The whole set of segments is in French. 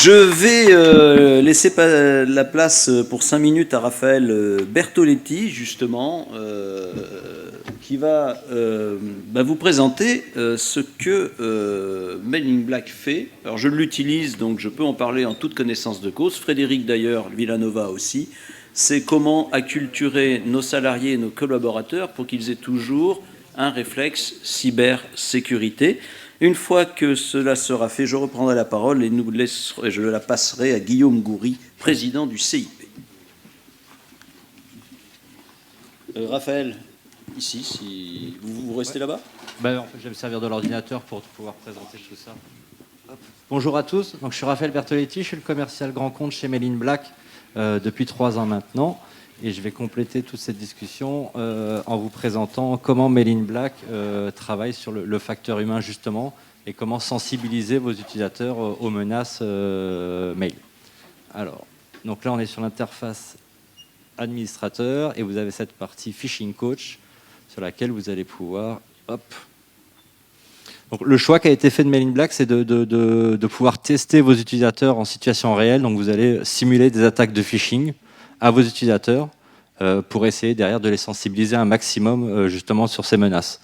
Je vais laisser la place pour 5 minutes à Raphaël Bertoletti, justement, qui va vous présenter ce que Men in Black fait. Alors je l'utilise, donc je peux en parler en toute connaissance de cause. Frédéric d'ailleurs, Villanova aussi. C'est comment acculturer nos salariés et nos collaborateurs pour qu'ils aient toujours un réflexe cybersécurité. Une fois que cela sera fait, je reprendrai la parole et je la passerai à Guillaume Goury, président du CIP. Raphaël, ici, si vous restez là-bas. En fait, je vais me servir de l'ordinateur pour pouvoir présenter tout ça. Hop. Bonjour à tous, donc, je suis Raphaël Bertoletti, je suis le commercial grand compte chez Men in Black depuis 3 ans maintenant. Et je vais compléter toute cette discussion en vous présentant comment Men in Black travaille sur le facteur humain justement et comment sensibiliser vos utilisateurs aux menaces mail. Alors, donc là on est sur l'interface administrateur et vous avez cette partie phishing coach sur laquelle vous allez pouvoir... Donc, le choix qui a été fait de Men in Black, c'est de pouvoir tester vos utilisateurs en situation réelle. Donc vous allez simuler des attaques de phishing à vos utilisateurs pour essayer derrière de les sensibiliser un maximum justement sur ces menaces.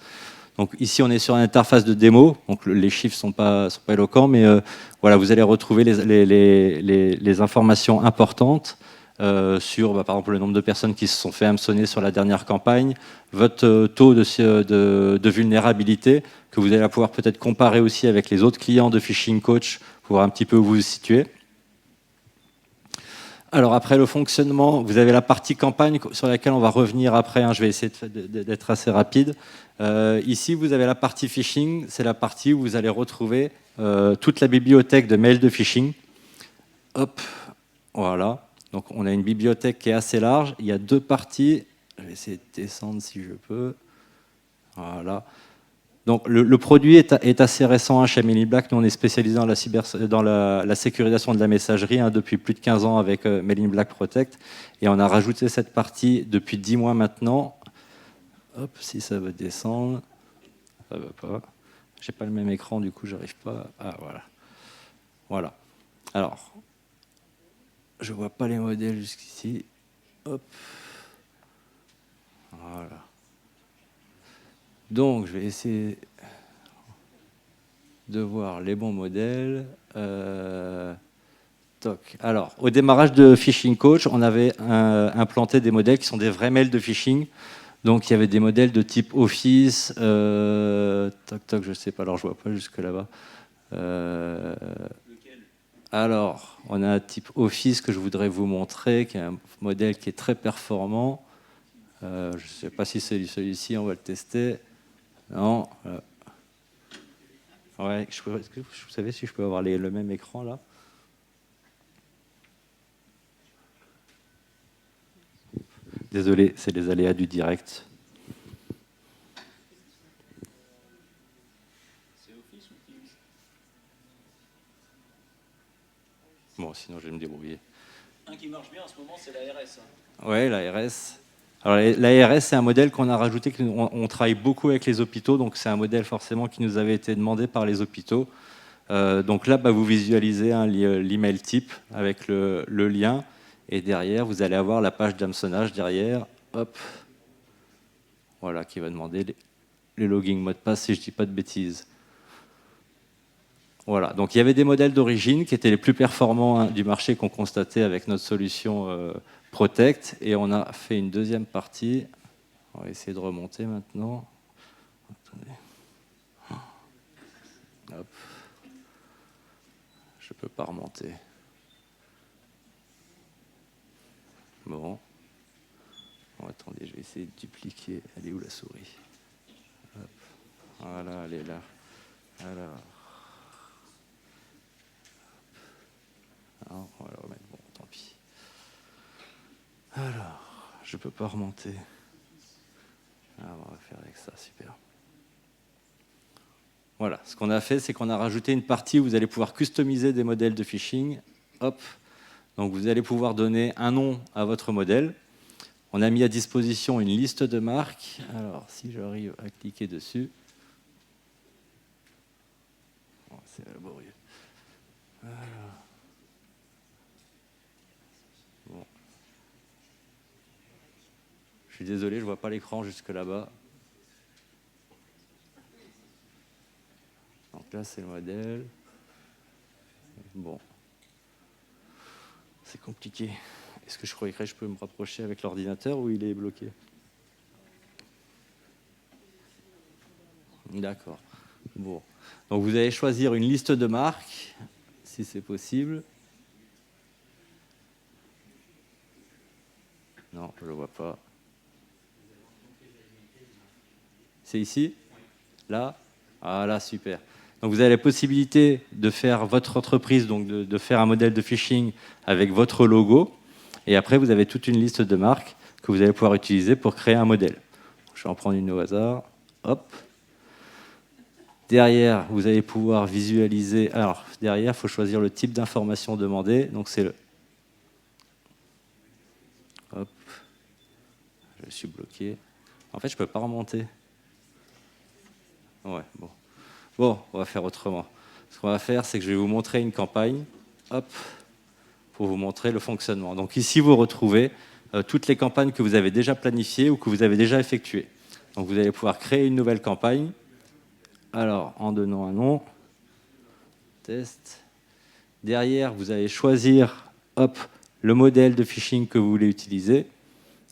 Donc ici on est sur une interface de démo, donc les chiffres sont pas éloquents, mais voilà, vous allez retrouver les informations importantes sur par exemple le nombre de personnes qui se sont fait hameçonner sur la dernière campagne, votre taux de vulnérabilité que vous allez pouvoir peut-être comparer aussi avec les autres clients de Phishing Coach pour voir un petit peu où vous vous situez. Alors après le fonctionnement, vous avez la partie campagne sur laquelle on va revenir après, hein, je vais essayer d'être assez rapide. Ici vous avez la partie phishing, c'est la partie où vous allez retrouver toute la bibliothèque de mails de phishing. Hop, voilà. Donc on a une bibliothèque qui est assez large, il y a 2 parties, je vais essayer de descendre si je peux. Voilà. Donc le produit est assez récent chez Men in Black. Nous, on est spécialisé dans la sécurisation de la messagerie depuis plus de 15 ans avec Men in Black Protect. Et on a rajouté cette partie depuis 10 mois maintenant. Hop, si ça veut descendre. Ça ne va pas. Je n'ai pas le même écran, du coup, je n'arrive pas. Ah, voilà. Voilà. Alors, je ne vois pas les modèles jusqu'ici. Hop. Voilà. Donc, je vais essayer de voir les bons modèles. Alors, au démarrage de Phishing Coach, on avait implanté des modèles qui sont des vrais mails de phishing. Donc, il y avait des modèles de type Office. Je ne sais pas, alors je ne vois pas jusque là-bas. Alors, on a un type Office que je voudrais vous montrer, qui est un modèle qui est très performant. Je ne sais pas si c'est celui-ci, on va le tester. Non. Ouais, est-ce que vous savez si je peux avoir le même écran là? Désolé, c'est les aléas du direct. C'est Office ou Teams? Bon, sinon je vais me débrouiller. Un qui marche bien en ce moment, c'est l'ARS. Oui, l'ARS. Alors l'ARS, c'est un modèle qu'on a rajouté, on travaille beaucoup avec les hôpitaux, donc c'est un modèle forcément qui nous avait été demandé par les hôpitaux. Donc là, vous visualisez l'email type avec le lien, et derrière, vous allez avoir la page d'hameçonnage derrière, hop, voilà, qui va demander les logins mot de passe, si je ne dis pas de bêtises. Voilà, donc il y avait des modèles d'origine qui étaient les plus performants du marché qu'on constatait avec notre solution Protect, et on a fait une deuxième partie. On va essayer de remonter maintenant. Attendez. Hop. Je ne peux pas remonter. Bon. Bon, attendez, je vais essayer de dupliquer. Elle est où la souris? Hop. Voilà, elle est là. Alors. Alors, on va le remettre. Bon, tant pis. Alors, je ne peux pas remonter. Ah, on va faire avec ça, super. Voilà, ce qu'on a fait, c'est qu'on a rajouté une partie où vous allez pouvoir customiser des modèles de phishing. Hop. Donc vous allez pouvoir donner un nom à votre modèle. On a mis à disposition une liste de marques. Alors, si j'arrive à cliquer dessus. Oh, c'est laborieux. Alors. suis désolé, je ne vois pas l'écran jusque là-bas. Donc là, c'est le modèle. Bon. C'est compliqué. Est-ce que je croyais que je peux me rapprocher avec l'ordinateur ou il est bloqué? D'accord. Bon. Donc vous allez choisir une liste de marques, si c'est possible. Non, je ne le vois pas. C'est ici? Là? Ah là, super. Donc vous avez la possibilité de faire votre entreprise, donc de faire un modèle de phishing avec votre logo. Et après, vous avez toute une liste de marques que vous allez pouvoir utiliser pour créer un modèle. Je vais en prendre une au hasard. Hop. Derrière, vous allez pouvoir visualiser. Alors, derrière, il faut choisir le type d'information demandée. Donc, c'est le. Hop. Je suis bloqué. En fait, je ne peux pas remonter. Ouais, bon. Bon, on va faire autrement. Ce qu'on va faire, c'est que je vais vous montrer une campagne. Hop. Pour vous montrer le fonctionnement. Donc, ici, vous retrouvez toutes les campagnes que vous avez déjà planifiées ou que vous avez déjà effectuées. Donc, vous allez pouvoir créer une nouvelle campagne. Alors, en donnant un nom, test. Derrière, vous allez choisir hop, le modèle de phishing que vous voulez utiliser.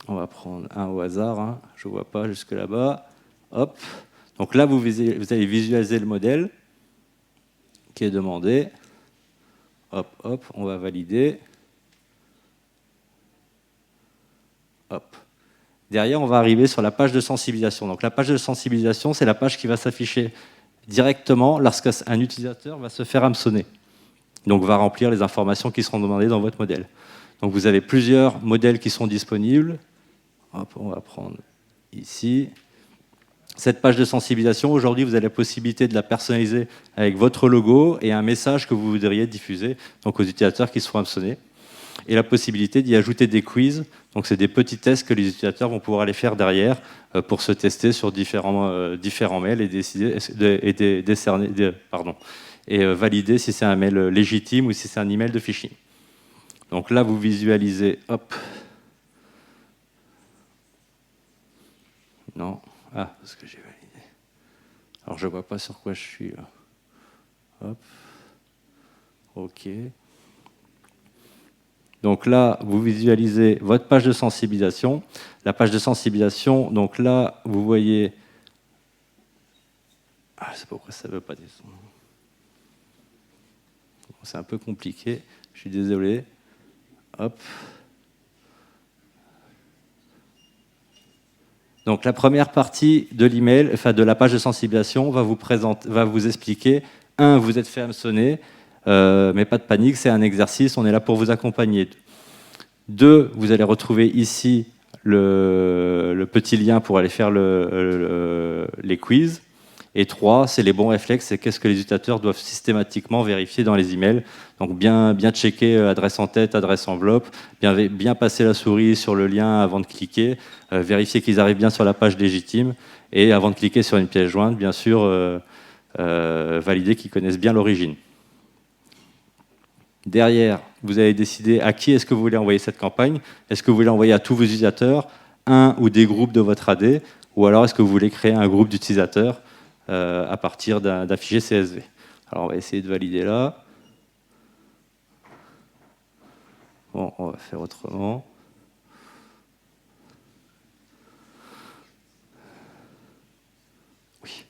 On va prendre un au hasard, hein. Je ne vois pas jusque là-bas. Hop. Donc là, vous allez visualiser le modèle qui est demandé. Hop, hop, on va valider. Hop. Derrière, on va arriver sur la page de sensibilisation. Donc la page de sensibilisation, c'est la page qui va s'afficher directement lorsqu'un utilisateur va se faire hameçonner. Donc va remplir les informations qui seront demandées dans votre modèle. Donc vous avez plusieurs modèles qui sont disponibles. Hop, on va prendre ici. Cette page de sensibilisation, aujourd'hui, vous avez la possibilité de la personnaliser avec votre logo et un message que vous voudriez diffuser donc aux utilisateurs qui seront hameçonnés. Et la possibilité d'y ajouter des quiz. Donc, c'est des petits tests que les utilisateurs vont pouvoir aller faire derrière pour se tester sur différents mails et décider et valider si c'est un mail légitime ou si c'est un email de phishing. Donc là, vous visualisez, hop. Non. Ah, parce que j'ai validé. Alors, je ne vois pas sur quoi je suis. Là. Hop. OK. Donc là, vous visualisez votre page de sensibilisation. La page de sensibilisation, donc là, vous voyez... Ah, je ne sais pas pourquoi ça ne veut pas descendre. C'est un peu compliqué, je suis désolé. Hop. Donc la première partie de l'email, enfin de la page de sensibilisation, va vous expliquer, vous êtes fait hameçonner, mais pas de panique, c'est un exercice, on est là pour vous accompagner. 2, vous allez retrouver ici le petit lien pour aller faire les quiz. Et 3, c'est les bons réflexes, c'est qu'est-ce que les utilisateurs doivent systématiquement vérifier dans les emails. Donc bien checker adresse en tête, adresse enveloppe, bien passer la souris sur le lien avant de cliquer, vérifier qu'ils arrivent bien sur la page légitime, et avant de cliquer sur une pièce jointe, bien sûr, valider qu'ils connaissent bien l'origine. Derrière, vous allez décider à qui est-ce que vous voulez envoyer cette campagne. Est-ce que vous voulez envoyer à tous vos utilisateurs, un ou des groupes de votre AD, ou alors est-ce que vous voulez créer un groupe d'utilisateurs à partir d'un fichier CSV. Alors on va essayer de valider là. Bon, on va faire autrement. Oui.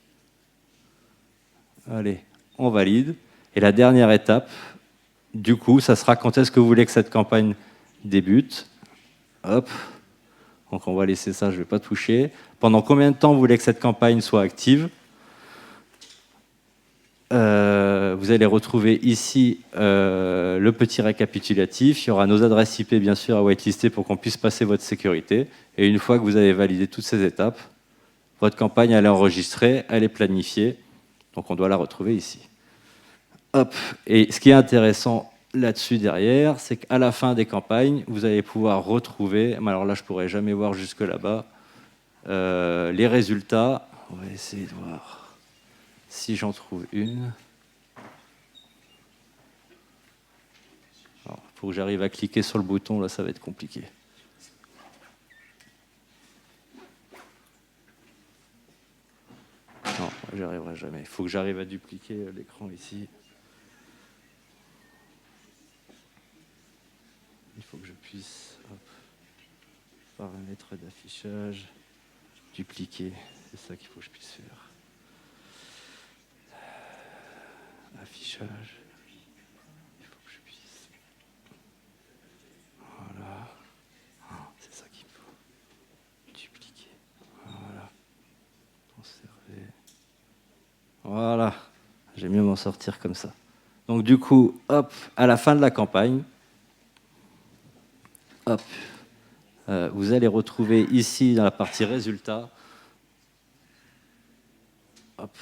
Allez, on valide. Et la dernière étape, du coup, ça sera quand est-ce que vous voulez que cette campagne débute. Hop. Donc on va laisser ça, je ne vais pas toucher. Pendant combien de temps vous voulez que cette campagne soit active? Vous allez retrouver ici le petit récapitulatif. Il y aura nos adresses IP, bien sûr, à whitelister pour qu'on puisse passer votre sécurité. Et une fois que vous avez validé toutes ces étapes, votre campagne, elle est enregistrée, elle est planifiée. Donc, on doit la retrouver ici. Hop. Et ce qui est intéressant là-dessus derrière, c'est qu'à la fin des campagnes, vous allez pouvoir retrouver, alors là, je ne pourrai jamais voir jusque là-bas, les résultats. On va essayer de voir si j'en trouve une. Il faut que j'arrive à cliquer sur le bouton, là ça va être compliqué. j'y arriverai jamais. Il faut que j'arrive à dupliquer l'écran ici. Il faut que je puisse, hop, paramètres d'affichage, dupliquer, c'est ça qu'il faut que je puisse faire. Affichage, il faut que je puisse, voilà, c'est ça qu'il faut, dupliquer, voilà, conserver, voilà, j'ai mieux m'en sortir comme ça. Donc du coup, hop, à la fin de la campagne, hop, vous allez retrouver ici dans la partie résultats, hop.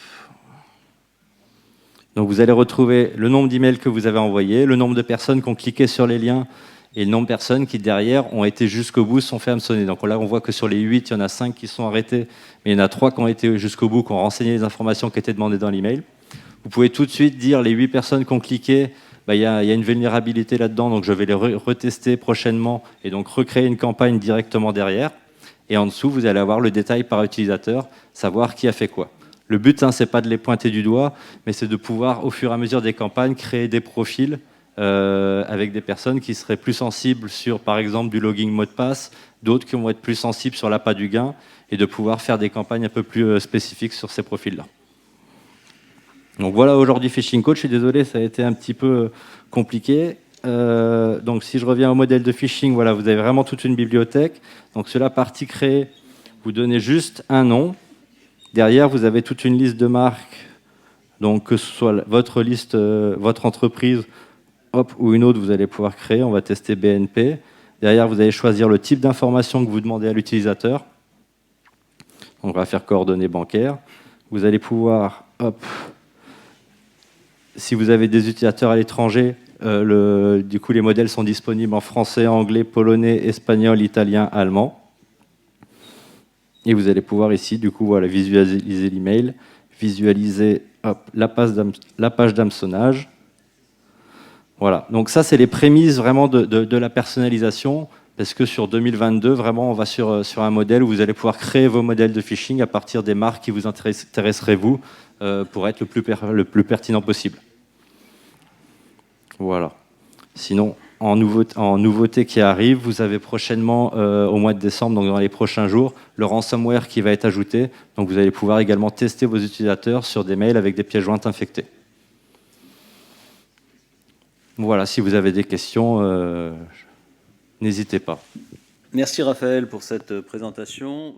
Donc vous allez retrouver le nombre d'emails que vous avez envoyés, le nombre de personnes qui ont cliqué sur les liens et le nombre de personnes qui derrière ont été jusqu'au bout, sont fait hameçonner. Donc là on voit que sur les 8, il y en a 5 qui sont arrêtés, mais il y en a 3 qui ont été jusqu'au bout, qui ont renseigné les informations qui étaient demandées dans l'email. Vous pouvez tout de suite dire les 8 personnes qui ont cliqué, il y a une vulnérabilité là-dedans, donc je vais les retester prochainement et donc recréer une campagne directement derrière. Et en dessous, vous allez avoir le détail par utilisateur, savoir qui a fait quoi. Le but, ce n'est pas de les pointer du doigt, mais c'est de pouvoir, au fur et à mesure des campagnes, créer des profils avec des personnes qui seraient plus sensibles sur, par exemple, du logging mot de passe, d'autres qui vont être plus sensibles sur l'appât du gain, et de pouvoir faire des campagnes un peu plus spécifiques sur ces profils-là. Donc voilà aujourd'hui Phishing Coach. Je suis désolé, ça a été un petit peu compliqué. Donc si je reviens au modèle de phishing, voilà, vous avez vraiment toute une bibliothèque. Donc sur la partie créée, vous donnez juste un nom. Derrière, vous avez toute une liste de marques. Donc que ce soit votre liste, votre entreprise, hop, ou une autre, vous allez pouvoir créer. On va tester BNP. Derrière, vous allez choisir le type d'information que vous demandez à l'utilisateur. On va faire coordonnées bancaires. Vous allez pouvoir, hop, si vous avez des utilisateurs à l'étranger, du coup, les modèles sont disponibles en français, anglais, polonais, espagnol, italien, allemand. Et vous allez pouvoir ici, du coup, voilà, visualiser l'email, visualiser la page d'hameçonnage. Voilà. Donc ça, c'est les prémices vraiment de la personnalisation, parce que sur 2022, vraiment, on va sur un modèle où vous allez pouvoir créer vos modèles de phishing à partir des marques qui vous intéresseraient, vous, pour être le plus pertinent possible. Voilà. Sinon, en nouveauté qui arrive, vous avez prochainement, au mois de décembre, donc dans les prochains jours, le ransomware qui va être ajouté. Donc vous allez pouvoir également tester vos utilisateurs sur des mails avec des pièces jointes infectées. Voilà, si vous avez des questions, n'hésitez pas. Merci Raphaël pour cette présentation.